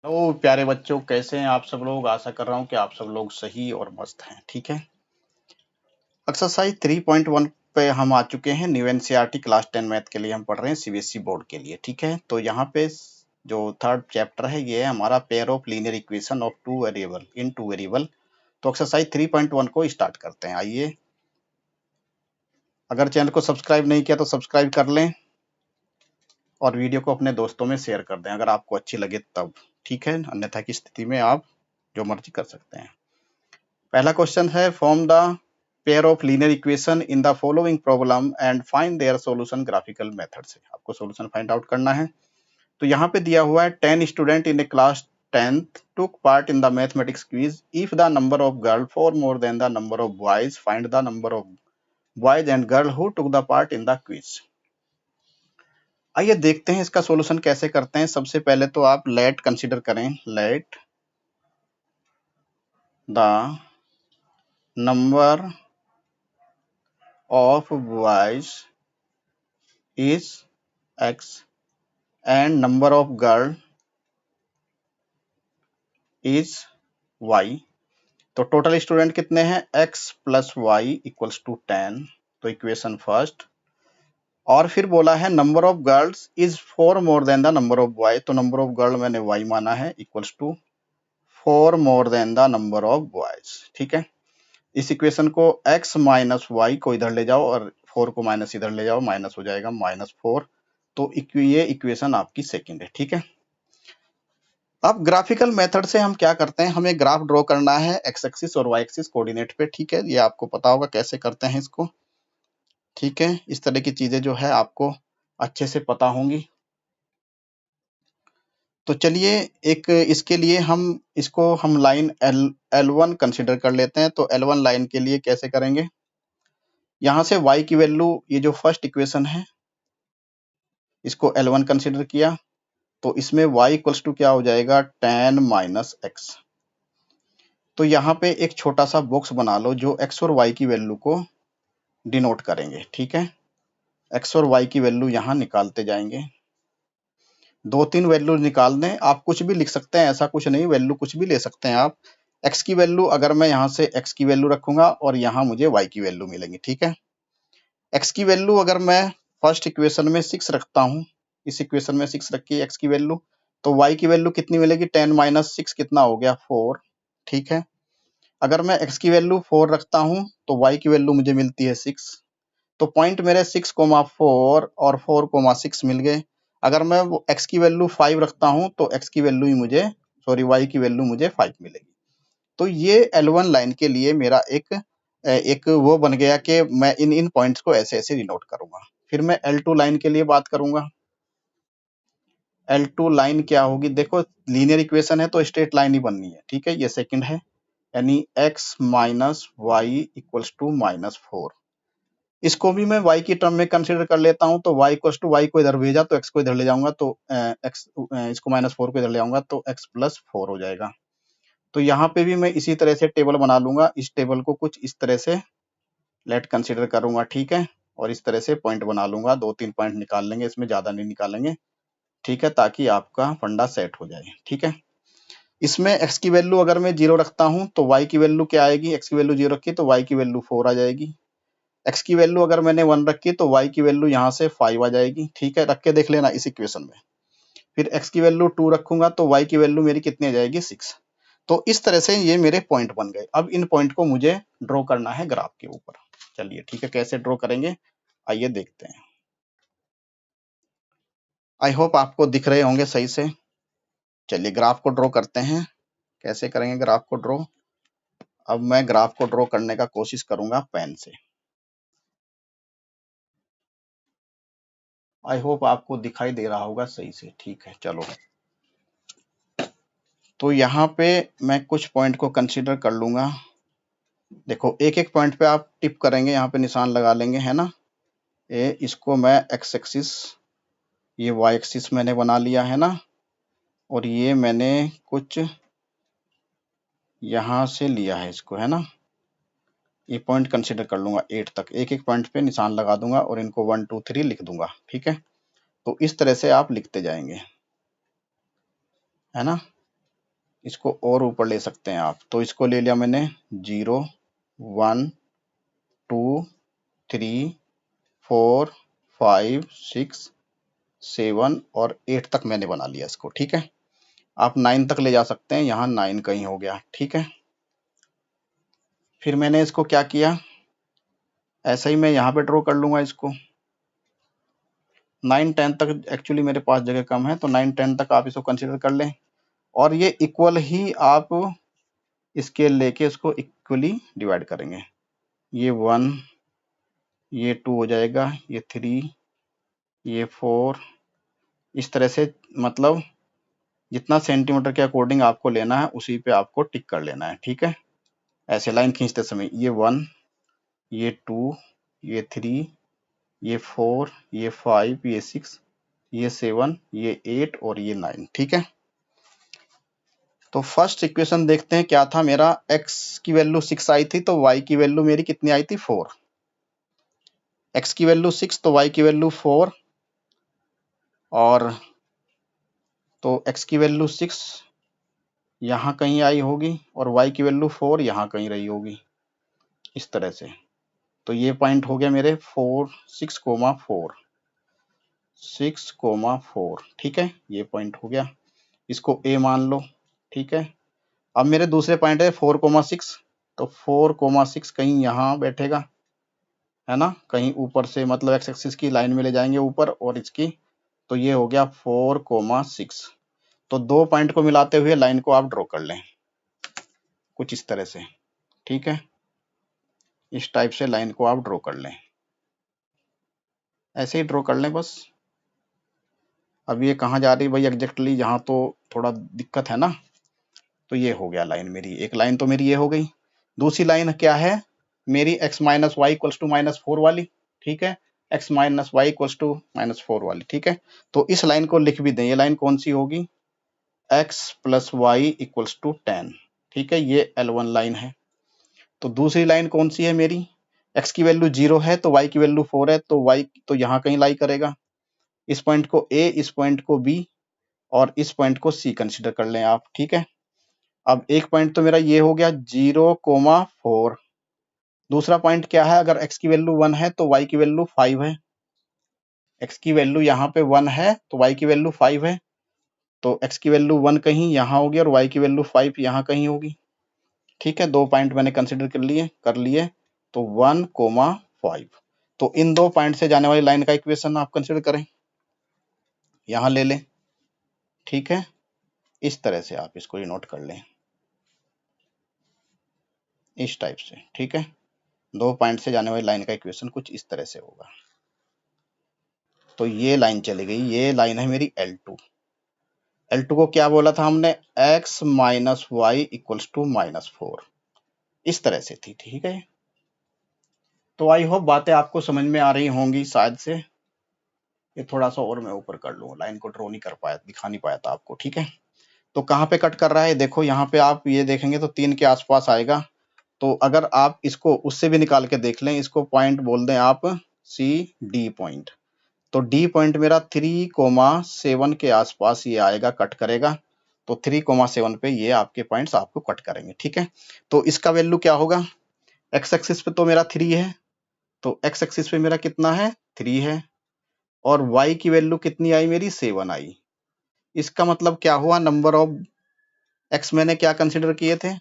Hello प्यारे बच्चों, कैसे हैं आप सब लोग। आशा कर रहा हूं कि आप सब लोग सही और मस्त हैं। ठीक है, एक्सरसाइज 3.1 पे हम आ चुके हैं। न्यू एनसीईआरटी क्लास 10 मैथ के लिए हम पढ़ रहे हैं, सीबीएसई बोर्ड के लिए। ठीक है, तो यहाँ पे जो थर्ड चैप्टर है ये है हमारा pair of linear equation of two variable in two variable. तो एक्सरसाइज 3.1 को स्टार्ट करते हैं। आइए, अगर चैनल को सब्सक्राइब नहीं किया तो सब्सक्राइब कर लें और वीडियो को अपने दोस्तों में शेयर कर दें अगर आपको अच्छी लगे तब। ठीक है, अन्यथा की स्थिति में आप जो मर्जी कर सकते हैं। पहला क्वेश्चन है, form the pair of linear equation in the following problem and find their solution graphical method से। आपको सॉल्यूशन फाइंड आउट करना है। तो यहाँ पे दिया हुआ है 10 student in A class 10th took part in the mathematics quiz. If the number of girls far more than the number of boys, find the number of boys and girl who took the part in the quiz. आइए देखते हैं इसका solution कैसे करते हैं। सबसे पहले तो आप लेट कंसीडर करें। Let the number of boys is x and number of girl is y. तो टोटल स्टूडेंट कितने हैं? x plus Y equals to 10। तो इक्वेशन फर्स्ट। और फिर बोला है number of girls is 4 more than the number of boy. तो number of girl मैंने y माना है equals to 4 more than the number of boys. ठीक है, इस इक्वेशन को x माइनस वाई को इधर ले जाओ और 4 को माइनस इधर ले जाओ, माइनस हो जाएगा -4। तो ये इक्वेशन आपकी सेकंड है। ठीक है, अब ग्राफिकल मेथड से हम क्या करते हैं, हमें ग्राफ ड्रॉ करना है एक्स एक्सिस और वाई एक्सिस कोऑर्डिनेट पे। ठीक है, ये आपको पता होगा कैसे करते हैं इसको। ठीक है, इस तरह की चीजें जो है आपको अच्छे से पता होंगी। तो चलिए, एक इसके लिए हम लाइन L1 कंसीडर कर लेते हैं। तो L1 लाइन के लिए कैसे करेंगे, यहाँ से y की वैल्यू, ये जो फर्स्ट इक्वेशन है इसको L1 कंसीडर किया, तो इसमें y इक्वल्स टू क्या हो जाएगा, 10 माइनस एक्स। तो यहाँ पे एक छोटा सा बॉक्स बना लो जो x और y की वैल्यू को डिनोट करेंगे। ठीक है, x और y की वैल्यू यहाँ निकालते जाएंगे। 2-3 वैल्यू निकाल दें, आप कुछ भी लिख सकते हैं, ऐसा कुछ नहीं, वैल्यू कुछ भी ले सकते हैं आप। x की वैल्यू अगर मैं यहाँ से x की वैल्यू रखूंगा और यहाँ मुझे y की वैल्यू मिलेंगी। ठीक है, x की वैल्यू अगर मैं फर्स्ट इक्वेशन में 6 रखता हूँ, इस इक्वेशन में 6 रखी x की वैल्यू, तो y की वैल्यू कितनी मिलेगी, 10 माइनस 6 कितना हो गया, 4। ठीक है, अगर मैं x की वैल्यू 4 रखता हूं तो y की वैल्यू मुझे मिलती है 6। तो पॉइंट मेरे 6,4 और 4,6 मिल गए। अगर मैं x की वैल्यू 5 रखता हूं तो x की वैल्यू ही मुझे, सॉरी, y की वैल्यू मुझे 5 मिलेगी। तो ये L1 लाइन के लिए मेरा एक वो बन गया कि मैं इन पॉइंट्स को ऐसे ऐसे डिनोट करूंगा। फिर मैं L2 लाइन के लिए बात करूंगा। L2 लाइन क्या होगी, देखो लीनियर इक्वेशन है तो स्ट्रेट लाइन ही बननी है। ठीक है, ये सेकंड है, यानी x minus Y equals to -4। इसको भी मैं y की टर्म में कंसीडर कर लेता हूं। तो y इक्वल्स टू, y को इधर भेजा तो x को इधर ले जाऊंगा, तो x, इसको -4 को इधर ले आऊंगा तो x प्लस 4 हो जाएगा। तो यहाँ पे भी मैं इसी तरह से टेबल बना लूंगा। इस टेबल को कुछ इस तरह से लेट कंसीडर करूंगा। ठीक है, और इस तरह से पॉइंट बना लूंगा, 2-3 पॉइंट निकाल लेंगे, इसमें ज्यादा नहीं निकालेंगे। ठीक है, ताकि आपका फंडा सेट हो जाए। ठीक है, इसमें x की वैल्यू अगर मैं 0 रखता हूं तो y की वैल्यू क्या आएगी, x की वैल्यू 0 रखी तो y की वैल्यू 4 आ जाएगी। x की वैल्यू अगर मैंने 1 रखी तो y की वैल्यू यहाँ से 5 आ जाएगी। ठीक है, रख के देख लेना इस इक्वेशन में। फिर x की वैल्यू 2 रखूंगा तो y की वैल्यू मेरी कितनी आ जाएगी, 6। तो इस तरह से ये मेरे पॉइंट बन गए। अब इन पॉइंट को मुझे ड्रॉ करना है ग्राफ के ऊपर। चलिए ठीक है, कैसे ड्रॉ करेंगे आइए देखते हैं। आई होप आपको दिख रहे होंगे सही से। चलिए ग्राफ को ड्रॉ करते हैं। कैसे करेंगे ग्राफ को ड्रॉ, अब मैं ग्राफ को ड्रॉ करने का कोशिश करूंगा पेन से। आई होप आपको दिखाई दे रहा होगा सही से। ठीक है, चलो, तो यहाँ पे मैं कुछ पॉइंट को कंसीडर कर लूंगा। देखो एक एक पॉइंट पे आप टिप करेंगे, यहाँ पे निशान लगा लेंगे, है ना। इसको मैं एक्स एक्सिस, ये वाई एक्सिस मैंने बना लिया है ना, और ये मैंने कुछ यहाँ से लिया है इसको, है ना। ये पॉइंट कंसीडर कर लूंगा 8 तक, एक एक पॉइंट पे निशान लगा दूंगा और इनको 1 2 3 लिख दूंगा। ठीक है, तो इस तरह से आप लिखते जाएंगे, है ना। इसको और ऊपर ले सकते हैं आप। तो इसको ले लिया मैंने 0 1 2 3 4 5 6 7 और 8 तक मैंने बना लिया इसको। ठीक है, आप 9 तक ले जा सकते हैं, यहाँ 9 कहीं हो गया। ठीक है, फिर मैंने इसको क्या किया, ऐसा ही मैं यहाँ पे ड्रॉ कर लूंगा इसको। 9 10 तक एक्चुअली मेरे पास जगह कम है, तो 9 10 तक आप इसको कंसिडर कर लें, और ये इक्वल ही आप स्केल लेके इसको इक्वली डिवाइड करेंगे। ये 1, ये 2 हो जाएगा, ये 3, ये 4, इस तरह से, मतलब जितना सेंटीमीटर के अकॉर्डिंग आपको लेना है उसी पे आपको टिक कर लेना है। ठीक है, ऐसे लाइन खींचते समय ये 1, ये 2, ये 3, ये 4, ये 5, ये 6, ये 7, ये 8 और ये 9। ठीक है, तो फर्स्ट इक्वेशन देखते हैं क्या था मेरा। x की वैल्यू 6 आई थी, तो y की वैल्यू मेरी कितनी आई थी, 4। x की वैल्यू 6 तो y की वैल्यू 4, और तो x की वैल्यू 6 यहाँ कहीं आई होगी और y की वैल्यू 4 यहाँ कहीं रही होगी, इस तरह से। तो ये पॉइंट हो गया मेरे 4 6 कोमा 4 6 कोमा 4। ठीक है, ये पॉइंट हो गया, इसको a मान लो। ठीक है, अब मेरे दूसरे पॉइंट है 4 कोमा 6, तो 4 कोमा 6 कहीं यहाँ बैठेगा, है ना, कहीं ऊपर से, मतलब एक्स एक्सिस की लाइन में ले जाएंगे ऊपर, और इसकी, तो ये हो गया 4 कोमा 6। तो दो पॉइंट को मिलाते हुए लाइन को आप ड्रॉ कर लें कुछ इस तरह से। ठीक है, इस टाइप से लाइन को आप ड्रॉ कर लें, ऐसे ही ड्रॉ कर लें बस। अब ये कहाँ जा रही है भाई एग्जैक्टली, यहाँ तो थोड़ा दिक्कत है ना। तो ये हो गया लाइन मेरी, एक लाइन तो मेरी ये हो गई। दूसरी लाइन क्या है मेरी, x minus Y equals to -4 वाली। ठीक है, x minus Y equals to -4 वाली। ठीक है, तो इस लाइन को लिख भी दें, ये लाइन कौन सी होगी, x plus Y equals to 10। ठीक है, ये L1 लाइन है। तो दूसरी लाइन कौन सी है मेरी, x की वैल्यू 0 है तो y की वैल्यू 4 है, तो y तो यहाँ कहीं लाई करेगा। इस पॉइंट को a, इस पॉइंट को b और इस पॉइंट को c कंसिडर कर लें आप। ठीक है, अब एक पॉइंट तो मेरा ये हो गया 0,4। दूसरा पॉइंट क्या है, अगर x की वैल्यू 1 है तो y की वैल्यू 5 है। x की वैल्यू यहाँ पे 1 है तो y की वैल्यू 5 है, तो x की वैल्यू 1 कहीं यहाँ होगी और y की वैल्यू 5 यहाँ कहीं होगी। ठीक है, दो पॉइंट मैंने कंसिडर कर लिए, तो 1,5। तो इन दो पॉइंट से जाने वाली लाइन का इक्वेशन आप कंसिडर करें, यहाँ ले लें। ठीक है, इस तरह से आप इसको नोट कर लें, इस टाइप से। ठीक है, दो पॉइंट से जाने वाली लाइन का इक्वेशन कुछ इस तरह से होगा। तो ये लाइन चली गई, ये लाइन है मेरी L2। L2 को क्या बोला था हमने, x minus Y equals to -4, इस तरह से थी। ठीक है, तो आई होप बातें आपको समझ में आ रही होंगी शायद से। ये थोड़ा सा और मैं ऊपर कर लूँ, लाइन को ड्रॉ नहीं कर पाया, दिखा नहीं पाया था आपको। ठीक है, तो कहाँ पे कट कर रहा है, देखो यहाँ पे आप ये देखेंगे तो 3 के आसपास आएगा। तो अगर आप इसको उससे भी निकाल के देख लें, इसको पॉइंट बोल दें आप CD पॉइंट, तो D पॉइंट मेरा 3,7 के आसपास ये आएगा, कट करेगा। तो 3,7 पे ये आपके पॉइंट्स आपको कट करेंगे। ठीक है, तो इसका वैल्यू क्या होगा, x एक्सिस पे तो मेरा 3 है, तो x एक्सिस पे मेरा कितना है, 3 है, और y की वैल्यू कितनी आई मेरी, 7 आई। इसका मतलब क्या हुआ, नंबर ऑफ x मैंने क्या कंसिडर किए थे,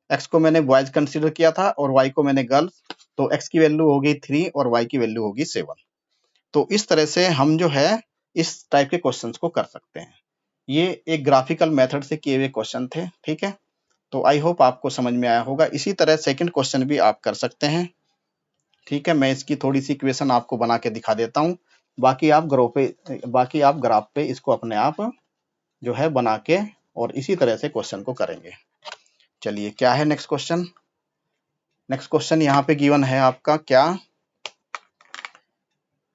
x को मैंने बॉयज कंसिडर किया था और y को मैंने गर्ल्स, तो x की वैल्यू होगी 3 और y की वैल्यू होगी 7। तो इस तरह से हम जो है इस टाइप के क्वेश्चंस को कर सकते हैं। ये एक ग्राफिकल मेथड से किए हुए क्वेश्चन थे। ठीक है, तो आई होप आपको समझ में आया होगा। इसी तरह सेकंड क्वेश्चन भी आप कर सकते हैं। ठीक है, मैं इसकी थोड़ी सी इक्वेशन आपको बना के दिखा देता हूँ, बाकी आप ग्राफ पे इसको अपने आप जो है बना के और इसी तरह से क्वेश्चन को करेंगे। चलिए, क्या है नेक्स्ट क्वेश्चन। नेक्स्ट क्वेश्चन यहाँ पे गिवन है आपका, क्या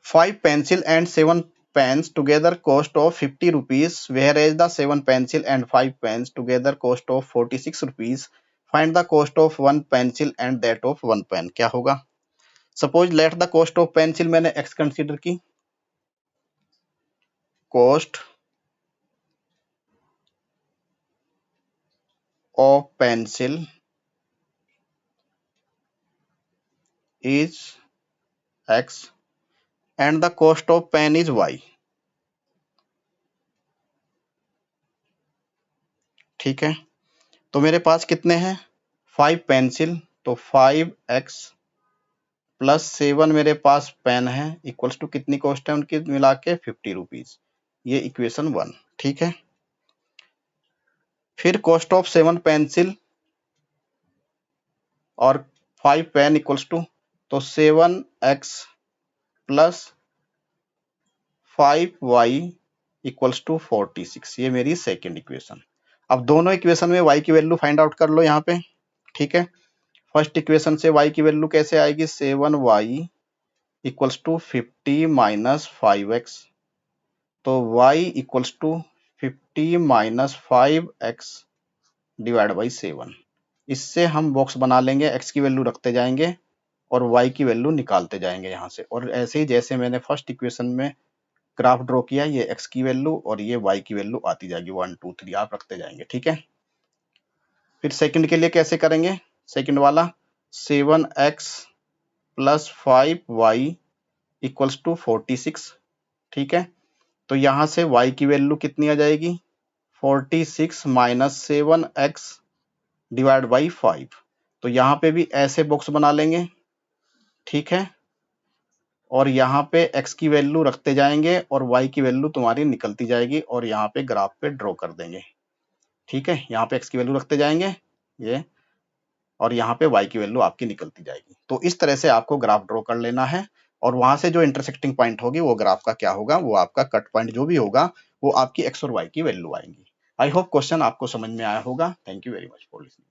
5 pencil and 7 pens together cost of 50 rupees, whereas the 7 pencil and 5 pens together cost of 46 rupees. Find the cost of one pencil and that of one pen. क्या होगा, suppose let the cost of pencil मैंने x consider की, cost of pencil is x and the cost of pen is y। ठीक है, तो मेरे पास कितने हैं 5 पेंसिल, तो 5x प्लस 7 मेरे पास पेन है इक्वल्स टू कितनी कॉस्ट है उनकी मिला के 50 रुपीज। ये इक्वेशन 1। ठीक है, फिर कॉस्ट ऑफ 7 पेंसिल और 5 पेन इक्वल्स टू, तो 7x plus 5y equals to 46। ये मेरी सेकेंड इक्वेशन। अब दोनों इक्वेशन में y की वैल्यू फाइंड आउट कर लो यहाँ पे। ठीक है, फर्स्ट इक्वेशन से y की वैल्यू कैसे आएगी 7y equals to 50 minus 5x, तो y equals to 50 minus 5x divide by 7। इससे हम बॉक्स बना लेंगे, x की वैल्यू रखते जाएंगे और y की वैल्यू निकालते जाएंगे यहाँ से। और ऐसे ही जैसे मैंने फर्स्ट इक्वेशन में ग्राफ ड्रॉ किया, ये x की वैल्यू और ये y की वैल्यू आती जाएगी 1 2 3 आप रखते जाएंगे। ठीक है, फिर सेकंड के लिए कैसे करेंगे, सेकंड वाला 7x plus 5y equals to 46। ठीक है, तो यहाँ से y की वैल्यू कितनी आ जाएगी 46 माइनस 7x डिवाइड बाई 5। तो यहाँ पे भी ऐसे बॉक्स बना लेंगे। ठीक है, और यहाँ पे x की वैल्यू रखते जाएंगे और y की वैल्यू तुम्हारी निकलती जाएगी और यहाँ पे ग्राफ पे ड्रॉ कर देंगे। ठीक है, यहाँ पे x की वैल्यू रखते जाएंगे ये, और यहाँ पे y की वैल्यू आपकी निकलती जाएगी। तो इस तरह से आपको ग्राफ ड्रॉ कर लेना है और वहां से जो इंटरसेक्टिंग पॉइंट होगी वो ग्राफ का क्या होगा, वो आपका कट पॉइंट जो भी होगा वो आपकी x और y की वैल्यू आएंगी। आई होप क्वेश्चन आपको समझ में आया होगा। Thank you very much for listening.